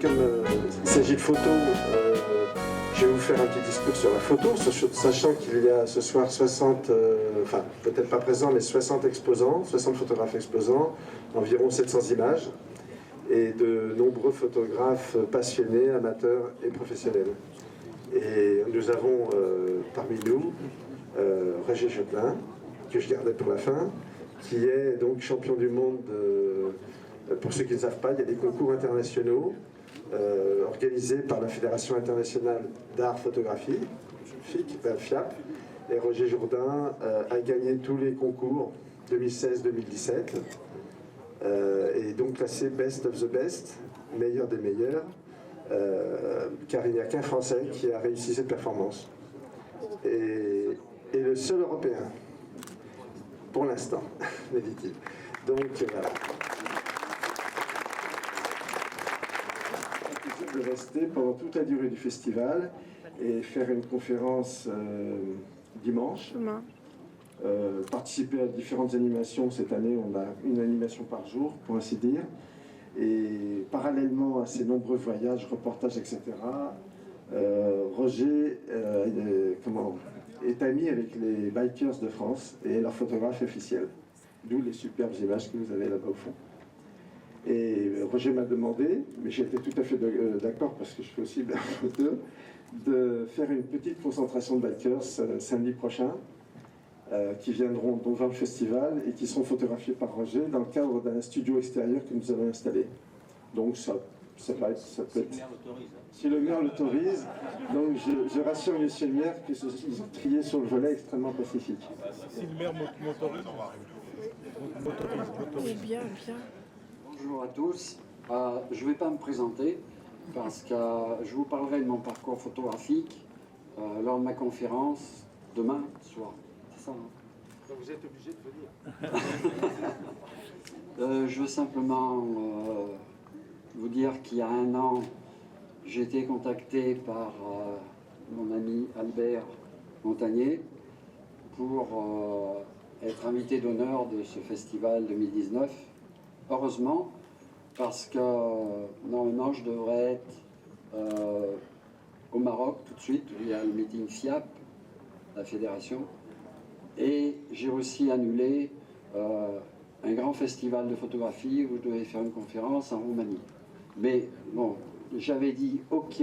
comme il s'agit de photos, je vais vous faire un petit discours sur la photo, sachant qu'il y a ce soir 60, enfin peut-être pas présents, mais 60 exposants, 60 photographes exposants, environ 700 images, et de nombreux photographes passionnés, amateurs et professionnels. Et nous avons parmi nous Roger Joplin, que je gardais pour la fin, qui est donc champion du monde. Pour ceux qui ne savent pas, il y a des concours internationaux organisés par la Fédération internationale d'art photographique, FIAP. Et Roger Jourdain a gagné tous les concours 2016-2017 et donc classé Best of the Best, meilleur des meilleurs, car il n'y a qu'un Français qui a réussi cette performance. Et le seul Européen, pour l'instant, me dit-il. Donc voilà. De rester pendant toute la durée du festival et faire une conférence dimanche. Participer à différentes animations. Cette année, on a une animation par jour, pour ainsi dire. Et parallèlement à ces nombreux voyages, reportages, etc., Roger est ami avec les bikers de France et leur photographe officiel. D'où les superbes images que vous avez là-bas au fond. Et Roger m'a demandé, mais j'étais tout à fait d'accord parce que je fais aussi de la photo, de faire une petite concentration de bikers samedi prochain, qui viendront dans le festival et qui seront photographiés par Roger dans le cadre d'un studio extérieur que nous avons installé. Donc ça peut être... Si le maire l'autorise, donc je rassure monsieur le maire qu'ils ont trié sur le volet extrêmement pacifique. Si le maire m'autorise. Bien. Bonjour à tous. Je ne vais pas me présenter parce que je vous parlerai de mon parcours photographique lors de ma conférence demain soir. C'est ça, hein? Donc vous êtes obligé de venir. Je veux simplement vous dire qu'il y a un an, j'ai été contacté par mon ami Albert Montagnier pour être invité d'honneur de ce festival 2019. Heureusement, parce que normalement je devrais être au Maroc tout de suite, où il y a le meeting FIAP, la fédération, et j'ai aussi annulé un grand festival de photographie où je devais faire une conférence en Roumanie. Mais bon, j'avais dit OK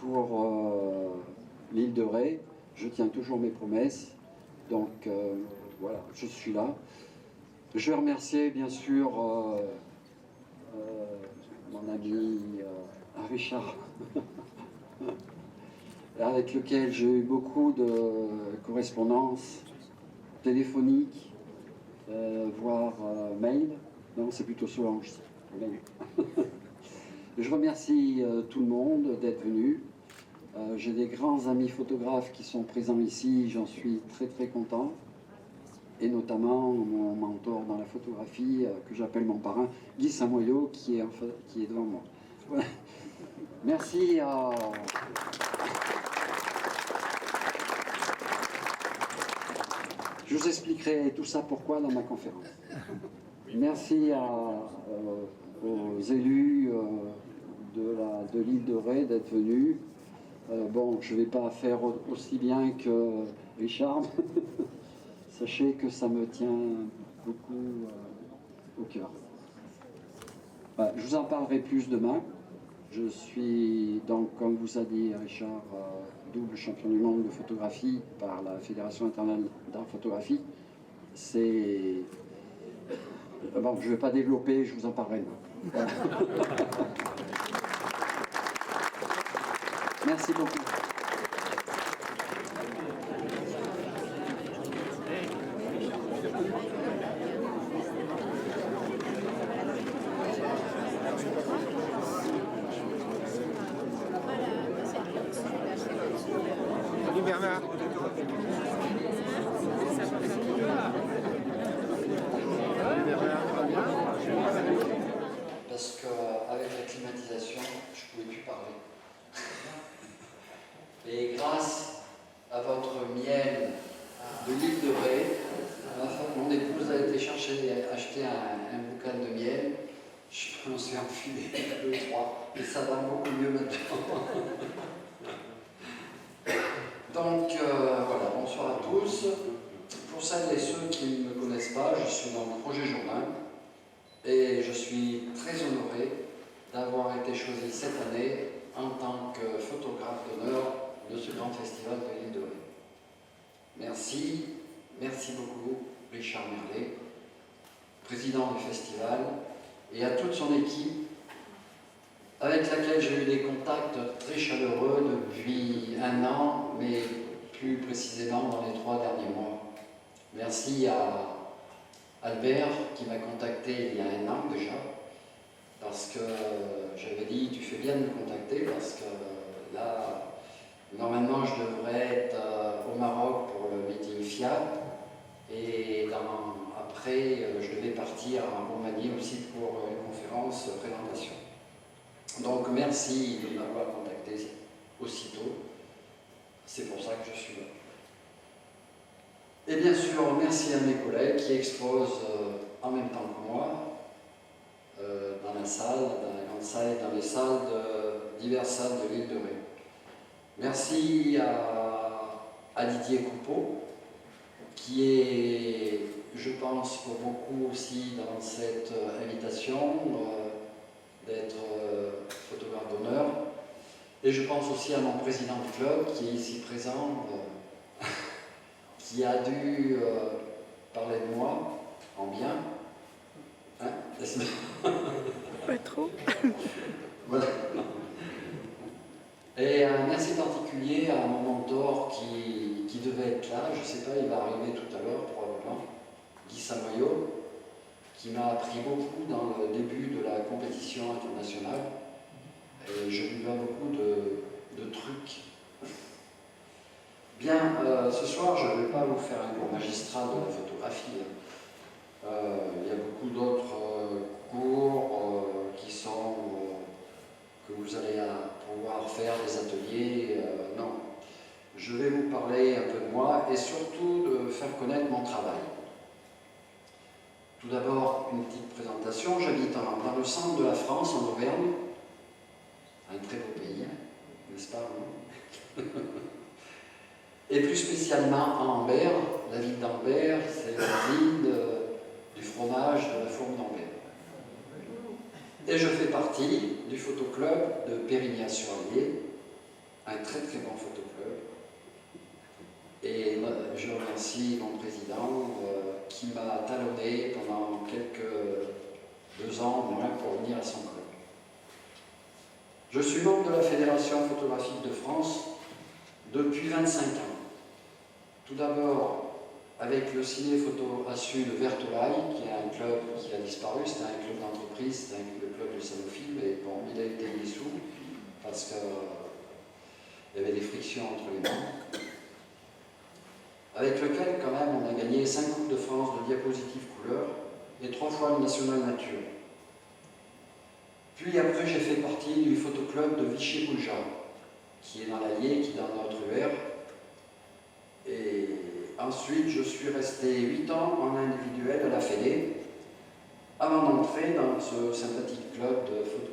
pour l'île de Ré, je tiens toujours mes promesses, donc voilà, je suis là. Je veux remercier bien sûr mon ami Richard, avec lequel j'ai eu beaucoup de correspondances téléphoniques, voire mail. Non, c'est plutôt Solange. Mail. Je remercie tout le monde d'être venu. J'ai des grands amis photographes qui sont présents ici, j'en suis très très content. Et notamment mon mentor dans la photographie, que j'appelle mon parrain, Guy Samoyau, qui est devant moi. Voilà. Merci à... Je vous expliquerai tout ça pourquoi dans ma conférence. Merci aux élus de l'île de Ré d'être venus. Bon, je ne vais pas faire aussi bien que Richard. Sachez que ça me tient beaucoup au cœur. Voilà, je vous en parlerai plus demain. Je suis donc, comme vous a dit Richard, double champion du monde de photographie par la Fédération internationale d'art photographie. C'est... Bon, je ne vais pas développer, je vous en parlerai demain. Voilà. Merci beaucoup. Salut Bernard. Parce qu'avec la climatisation, je ne pouvais plus parler. Je m'en suis enfilé 2, 3, et ça va beaucoup mieux maintenant. Donc voilà, bonsoir à tous. Pour celles et ceux qui ne me connaissent pas, je suis dans le projet Jourdain et je suis très honoré d'avoir été choisi cette année en tant que photographe d'honneur de ce grand festival de l'île de Ré. Merci, merci beaucoup Richard Merlet, président du festival, et à toute son équipe avec laquelle j'ai eu des contacts très chaleureux depuis 1 an, mais plus précisément dans les 3 derniers mois. Merci à Albert qui m'a contacté il y a 1 an déjà, parce que j'avais dit tu fais bien de me contacter parce que là, normalement je devrais être au Maroc pour le meeting Fiat et après je devais partir en Roumanie aussi pour une conférence présentation. Donc merci de m'avoir contacté aussitôt, c'est pour ça que je suis là. Et bien sûr, merci à mes collègues qui exposent en même temps que moi dans la salle, dans la grande salle et dans les salles diverses salles de l'île de Ré. Merci à Didier Coupeau, qui est, je pense, pour beaucoup aussi dans cette invitation d'être photographe d'honneur. Et je pense aussi à mon président de club qui est ici présent, qui a dû parler de moi en bien. Hein, pas trop. Voilà. Et un merci particulier à mon mentor qui devait être là, je ne sais pas, il va arriver tout à l'heure probablement, Guy Samoyau, qui m'a appris beaucoup dans le début de la compétition internationale. Et je lui dois beaucoup de trucs. Bien, ce soir, je ne vais pas vous faire un cours magistral de la photographie. Il y a beaucoup d'autres cours que vous allez pouvoir faire, des ateliers. Non, je vais vous parler un peu de moi et surtout de faire connaître mon travail. Tout d'abord, une petite présentation. J'habite dans le centre de la France, en Auvergne. Un très beau pays, n'est-ce pas, hein? Et plus spécialement à Ambert. La ville d'Ambert, c'est la ville du fromage de la fourme d'Ambert. Et je fais partie du photoclub de Périgny-sur-Allier, un très très bon photoclub. Et je remercie mon président qui m'a talonné pendant quelques 2 ans au moins pour venir à son club. Je suis membre de la Fédération photographique de France depuis 25 ans. Tout d'abord avec le Ciné-Photo Assu de Vertolaye, qui est un club qui a disparu, c'était un club d'entreprise, c'était le club de Sanofi, mais bon, il a été dissous parce qu'il y avait des frictions entre les membres. Avec lequel, quand même, on a gagné 5 Coupes de France de diapositives couleur et 3 fois le National Nature. Puis après, j'ai fait partie du photoclub de Vichy-Boulja, qui est dans l'Allier, qui est dans notre UR. Et ensuite, je suis resté 8 ans en individuel à la Fédé, avant d'entrer dans ce sympathique club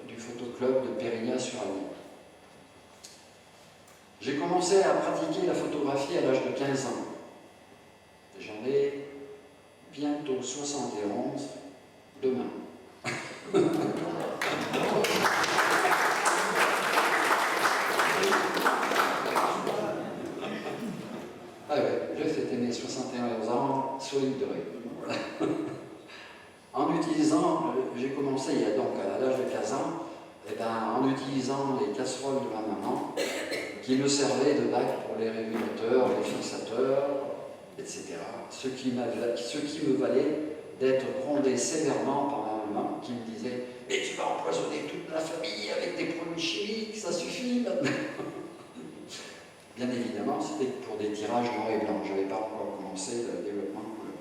du photoclub de Périgny-sur-Allier. J'ai commencé à pratiquer la photographie à l'âge de 15 ans. J'en ai bientôt 71 demain. Ah ouais, j'ai fêté mes 71 ans sur l'île de Ré. En utilisant, j'ai commencé il y a donc à l'âge de 15 ans, en utilisant les casseroles de ma maman, qui me servaient de bac pour les régulateurs, les fixateurs, etc. Ce qui me valait d'être grondé sévèrement par ma maman, qui me disait « Mais tu vas empoisonner toute la famille avec des produits chimiques, ça suffit maintenant !» Bien évidemment, c'était pour des tirages noirs et blancs. Je n'avais pas encore commencé le développement de couleur.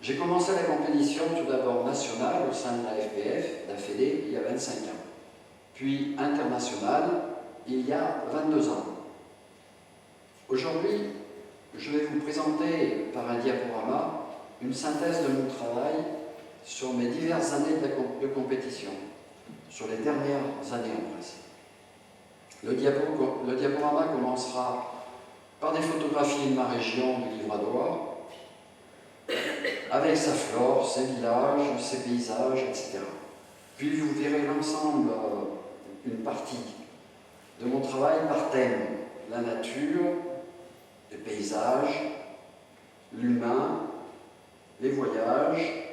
J'ai commencé la compétition tout d'abord nationale au sein de la FPF, la Fédé, il y a 25 ans. Puis internationale, il y a 22 ans. Aujourd'hui, je vais vous présenter par un diaporama une synthèse de mon travail sur mes diverses années de compétition, sur les dernières années en principe. Le diaporama commencera par des photographies de ma région du Livradois, avec sa flore, ses villages, ses paysages, etc. Puis vous verrez l'ensemble, une partie de mon travail par thème, la nature, les paysages, l'humain, les voyages,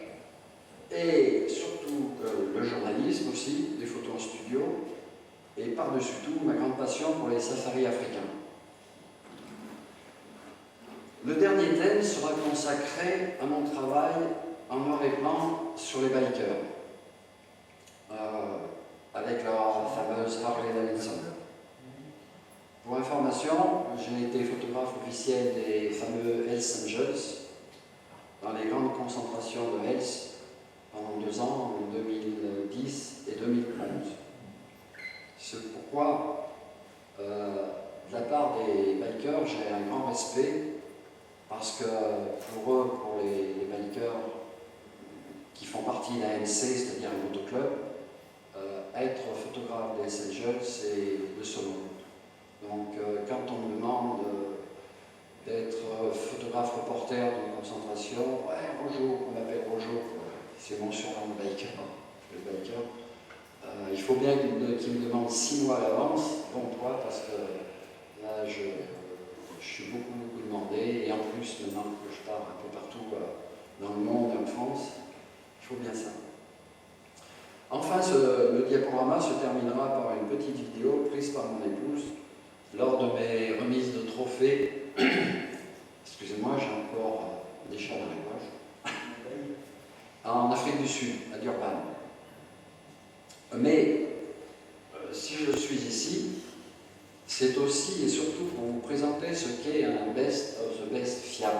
et surtout le journalisme aussi, les photos en studio, et par-dessus tout, ma grande passion pour les safaris africains. Le dernier thème sera consacré à mon travail en noir et blanc sur les bikers, avec leur fameuse Harley Davidson. Pour information, j'ai été photographe officiel des fameux Hells Angels, dans les grandes concentrations de Hells, pendant 2 ans, en 2010 et 2011. C'est pourquoi, de la part des bikers, j'ai un grand respect, parce que pour eux, pour les bikers qui font partie d'un MC, c'est-à-dire un motoclub, être photographe des Hells Angels, c'est le summum. Donc, quand on me demande d'être photographe reporter d'une concentration, ouais, bonjour, on m'appelle bonjour, c'est mon surnom de biker, le biker. Il faut bien qu'il me demande 6 mois à l'avance, bon toi, parce que là je suis beaucoup demandé, et en plus maintenant que je pars un peu partout dans le monde et en France, il faut bien ça. Enfin, le diaporama se terminera par une petite vidéo prise par mon épouse lors de mes remises de trophées. Excusez-moi, j'ai encore des chats dans les poches. En Afrique du Sud, à Durban. Mais si je suis ici, c'est aussi et surtout pour vous présenter ce qu'est un best of the best fiable,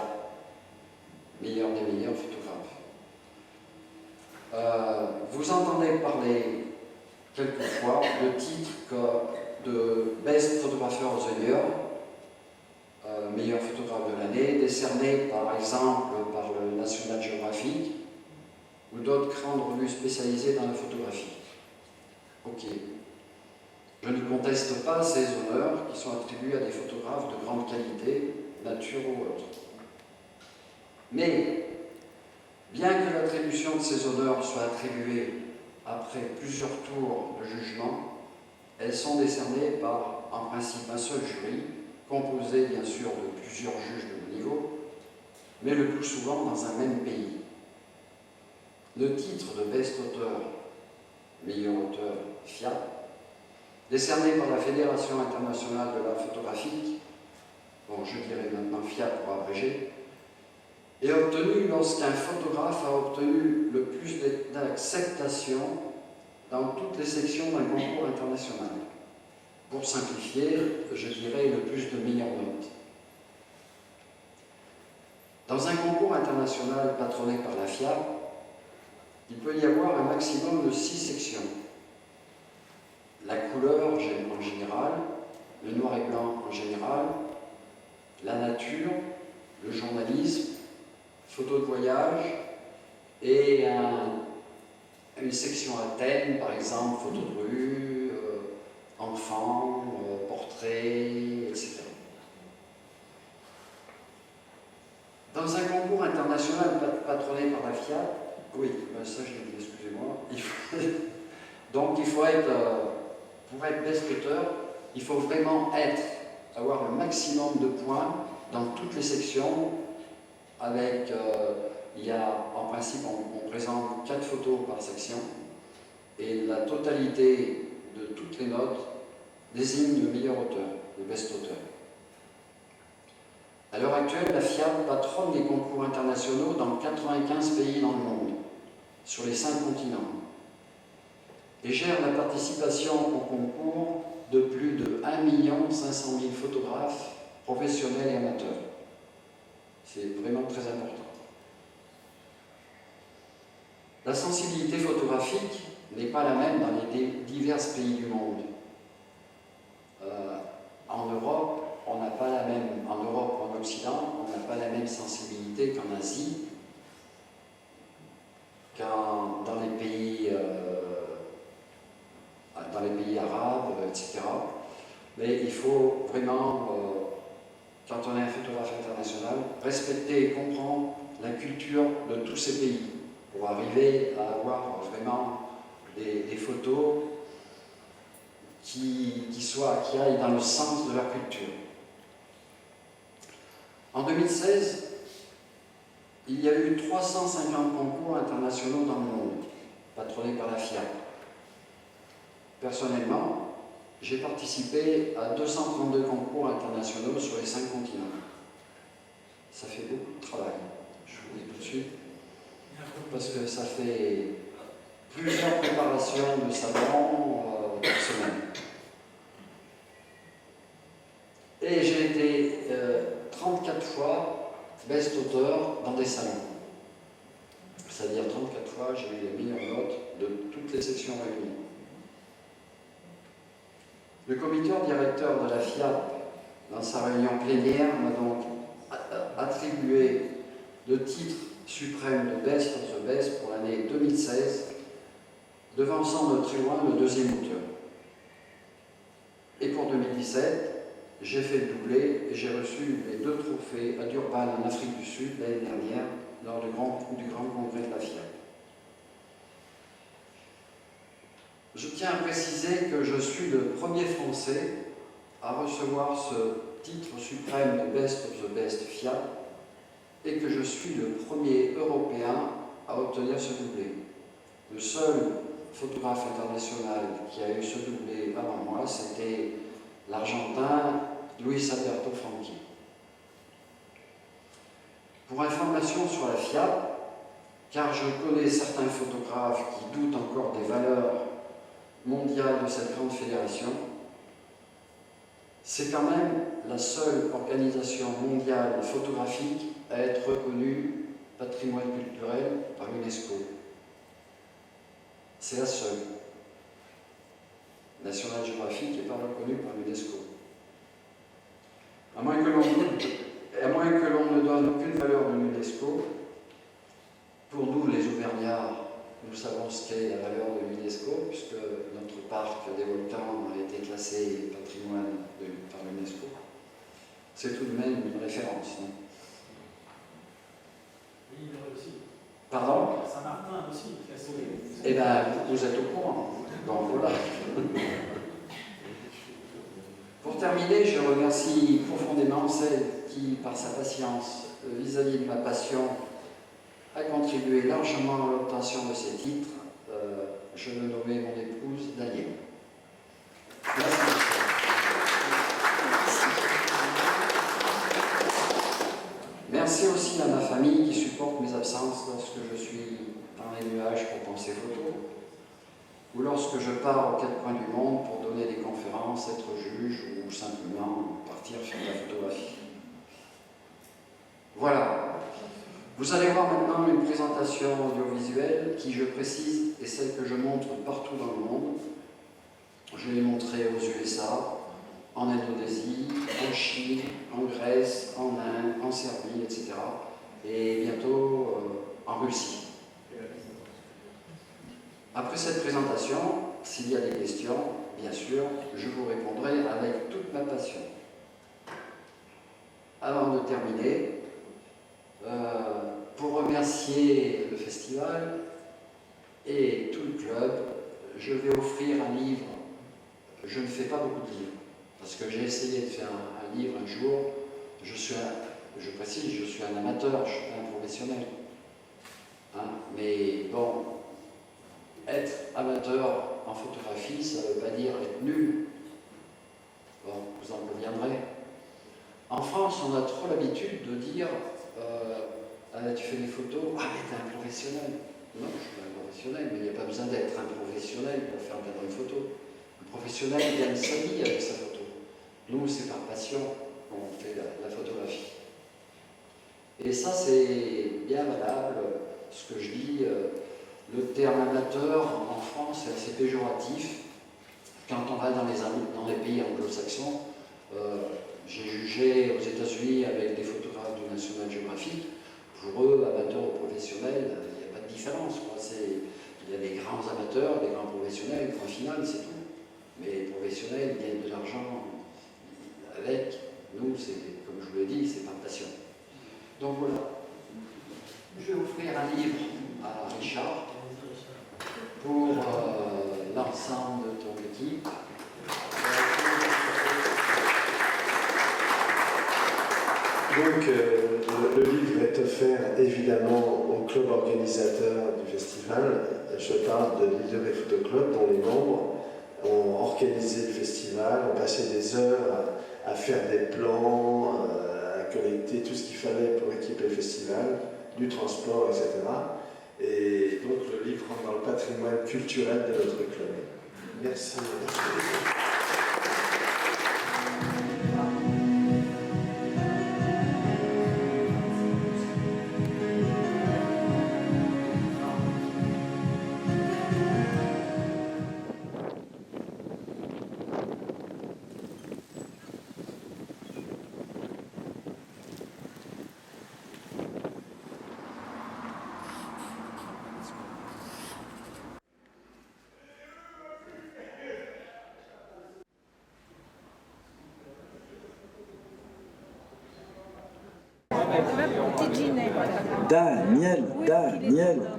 meilleur des meilleurs photographes. Vous entendez parler quelquefois de titres de Best Photographer of the Year, meilleur photographe de l'année, décerné par exemple par le National Geographic ou d'autres grandes revues spécialisées dans la photographie. Ok. Je ne conteste pas ces honneurs qui sont attribués à des photographes de grande qualité, nature ou autre. Mais, bien que l'attribution de ces honneurs soit attribuée après plusieurs tours de jugement, elles sont décernées par, en principe, un seul jury, composé bien sûr de plusieurs juges de haut niveau, mais le plus souvent dans un même pays. Le titre de Best Auteur, meilleur auteur fiable, décerné par la Fédération internationale de l'art photographique, bon, je dirais maintenant fiable pour abréger, est obtenu lorsqu'un photographe a obtenu le plus d'acceptation dans toutes les sections d'un concours international. Pour simplifier, je dirais le plus de meilleures notes. Dans un concours international patronné par la FIAP, il peut y avoir un maximum de 6 sections. La couleur en général, le noir et blanc en général, la nature, le journalisme, photo de voyage et une section à thème, par exemple photo de rue, enfants, portraits, etc. Dans un concours international patronné par la FIAP, oui, ben ça je l'ai dit, excusez-moi, donc il faut être, pour être best auteur, il faut vraiment avoir le maximum de points dans toutes les sections, avec, il y a, en principe, on présente 4 photos par section, et la totalité de toutes les notes désigne le meilleur auteur, le best auteur. À l'heure actuelle, la FIAP patronne des concours internationaux dans 95 pays dans le monde, sur les 5 continents, et gère la participation au concours de plus de 1 500 000 photographes professionnels et amateurs. C'est vraiment très important. La sensibilité photographique n'est pas la même dans les divers pays du monde. En Europe, on n'a pas la même, en Europe ou en Occident, on n'a pas la même sensibilité qu'en Asie, qu'en Mais il faut vraiment, quand on est un photographe international, respecter et comprendre la culture de tous ces pays pour arriver à avoir vraiment des photos qui aillent dans le sens de leur culture. En 2016, il y a eu 350 concours internationaux dans le monde, patronnés par la FIAP. Personnellement, j'ai participé à 232 concours internationaux sur les 5 continents. Ça fait beaucoup de travail, je vous le dis tout de suite, parce que ça fait plusieurs préparations de salon par semaine. Et j'ai été 34 fois best auteur dans des salons. C'est-à-dire 34 fois, j'ai eu les meilleures notes de toutes les sections réunies. Le comité directeur de la FIAP, dans sa réunion plénière, m'a donc attribué le titre suprême de Best of the Best pour l'année 2016, devançant de très loin le deuxième auteur. Et pour 2017, j'ai fait le doublé et j'ai reçu les 2 trophées à Durban en Afrique du Sud l'année dernière lors du grand congrès de la FIAP. Je tiens à préciser que je suis le premier Français à recevoir ce titre suprême de Best of the Best FIAP et que je suis le premier Européen à obtenir ce doublé. Le seul photographe international qui a eu ce doublé avant moi, c'était l'Argentin Luis Alberto Franchi. Pour information sur la FIAP, car je connais certains photographes qui doutent encore des valeurs mondiales de cette grande fédération, c'est quand même la seule organisation mondiale photographique à être reconnue patrimoine culturel par l'UNESCO. C'est la seule. National Geographic n'est pas reconnue par l'UNESCO. À moins que l'on ne donne aucune valeur de l'UNESCO, pour nous les Auvergnats, nous savons ce qu'est la valeur de l'UNESCO, puisque notre parc des volcans a été classé patrimoine par l'UNESCO. C'est tout de même une référence. Non? Oui, aussi. Pardon? Saint-Martin aussi, classé. Eh bien, vous êtes au courant. Donc voilà. Pour terminer, je remercie profondément celle qui, par sa patience vis-à-vis de ma passion, a contribué largement à l'obtention de ces titres. Je veux nommer mon épouse Danielle. Merci. Merci aussi à ma famille qui supporte mes absences lorsque je suis dans les nuages pour penser photo, ou lorsque je pars aux 4 coins du monde pour donner des conférences, être juge ou simplement partir faire de la photographie. Voilà. Vous allez voir maintenant une présentation audiovisuelle qui, je précise, est celle que je montre partout dans le monde. Je l'ai montrée aux USA, en Indonésie, en Chine, en Grèce, en Inde, en Serbie, etc. Et bientôt en Russie. Après cette présentation, s'il y a des questions, bien sûr, je vous répondrai avec toute ma passion. Avant de terminer, pour remercier le festival et tout le club, je vais offrir un livre. Je ne fais pas beaucoup de livres, parce que j'ai essayé de faire un livre un jour. Je précise, je suis un amateur, je ne suis pas un professionnel. Hein, mais bon, être amateur en photographie, ça ne veut pas dire être nul. Bon, vous en conviendrez. En France, on a trop l'habitude de dire tu fais des photos, ah mais t'es un professionnel. Non, je suis pas un professionnel, mais il n'y a pas besoin d'être un professionnel pour faire de bonnes photos. Un professionnel gagne sa vie avec sa photo. Nous, c'est par passion qu'on fait la photographie. Et ça, c'est bien valable, ce que je dis. Le terme amateur en France est assez péjoratif. Quand on va dans les pays anglo-saxons, j'ai jugé aux États-Unis avec des photographes du National Geographic. Pour eux, amateurs ou professionnels, il n'y a pas de différence. Il y a des grands amateurs, des grands professionnels, point final, c'est tout. Mais les professionnels gagnent de l'argent c'est, comme je vous l'ai dit, c'est par passion. Donc voilà, je vais offrir un livre à Richard pour l'ensemble de ton équipe. Donc, le livre est offert évidemment au club organisateur du festival. Je parle de l'Île de Ré Photo Club, dont les membres ont organisé le festival, ont passé des heures à faire des plans, à collecter tout ce qu'il fallait pour équiper le festival, du transport, etc. Et donc, le livre rentre dans le patrimoine culturel de notre club. Merci.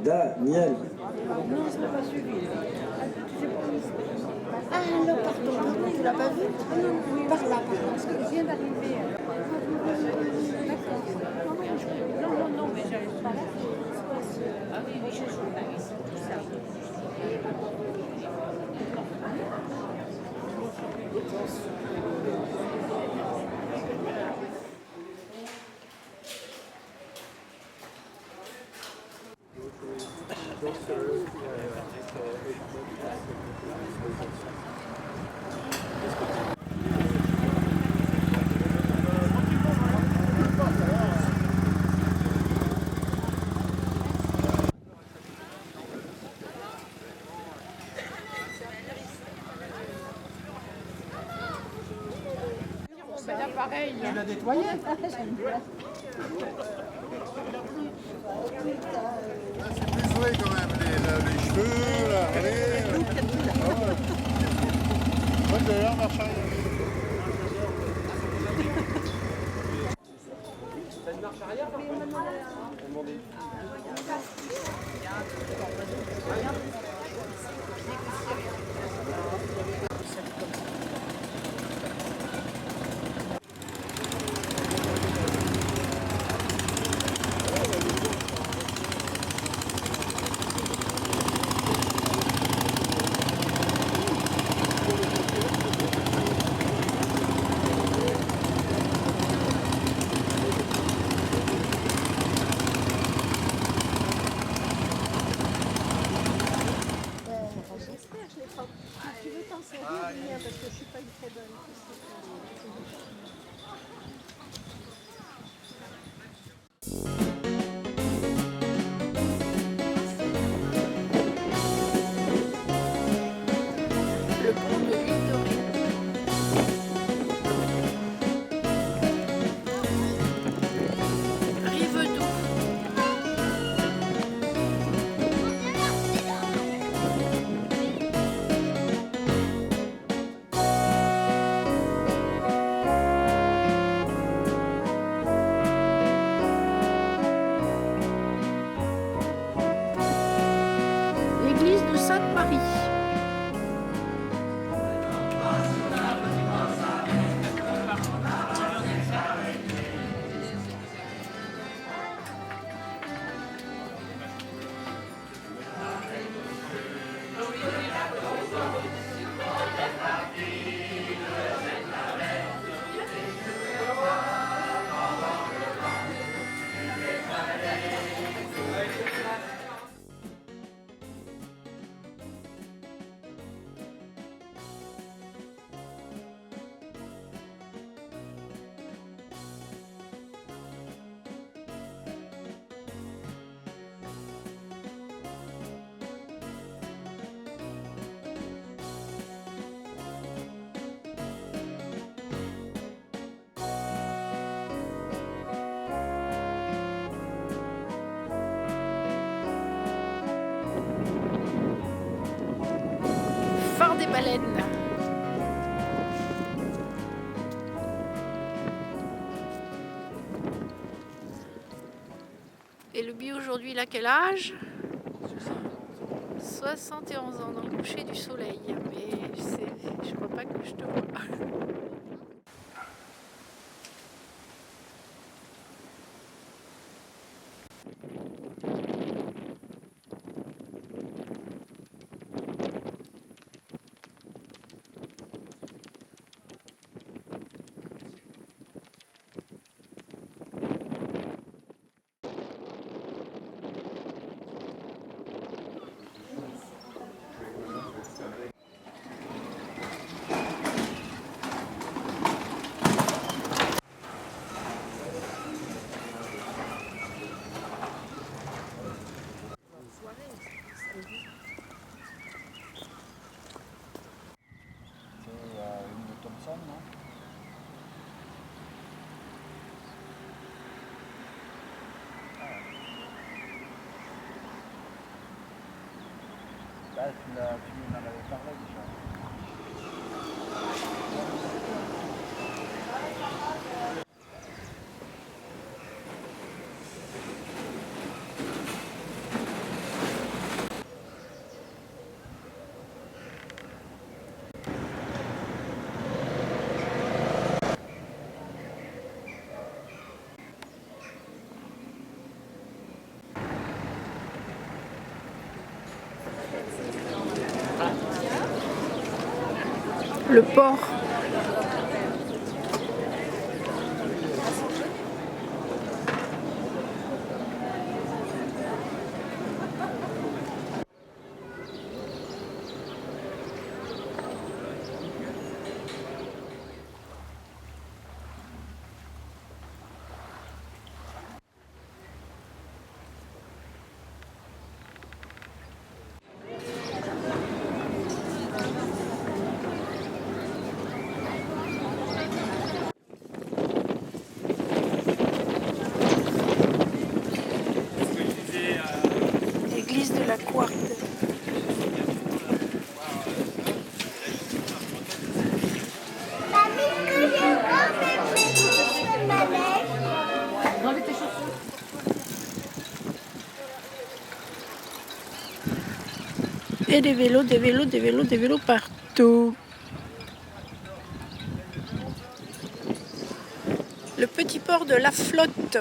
Daniel. Non, je ne l'ai pas suivi. Ah non, pardon, tu l'as pas vu? Par là, parce que je viens d'arriver. D'accord. Non, mais j'arrive pas là. Ah oui, je joue là, tout ça. Pareil. Il l'a nettoyé. C'est plus joué quand même, les cheveux, là, allez. Moi, d'ailleurs, marche arrière. T'as une marche arrière, par contre? Tu veux t'en servir, Julien, parce que je ne suis pas une très bonne. Le pont de l'île de Ré. Rivedoux. L'église de Sainte-Marie. Phare des baleines. aujourd'hui, il a quel âge? 71 ans dans le coucher du soleil. Mais je crois pas que je te vois. Tu m'en avais parlé déjà. Le port. L'église de la Couarde. Et des vélos, des vélos, des vélos, des vélos partout. Le petit port de La Flotte.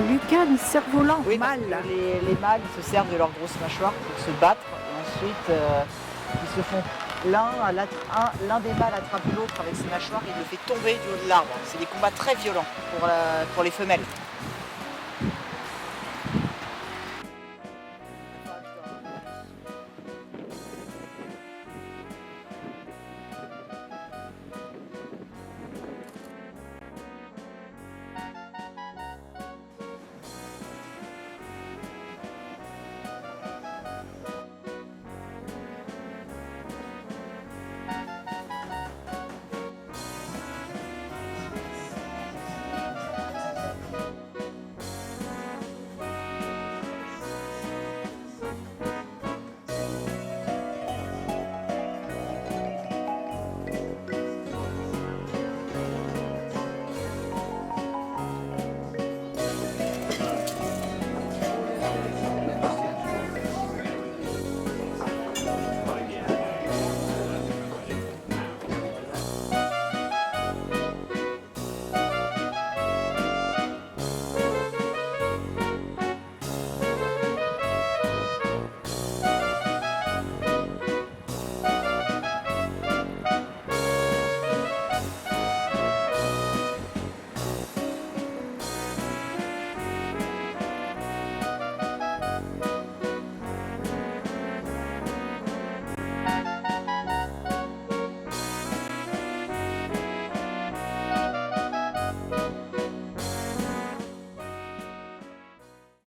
Lucas, le cerf-volant, Oui, parce mâle. que les mâles se servent de leur grosse mâchoire pour se battre et ensuite ils se font l'un des mâles attrape l'autre avec ses mâchoires et il le fait tomber du haut de l'arbre. C'est des combats très violents pour les femelles.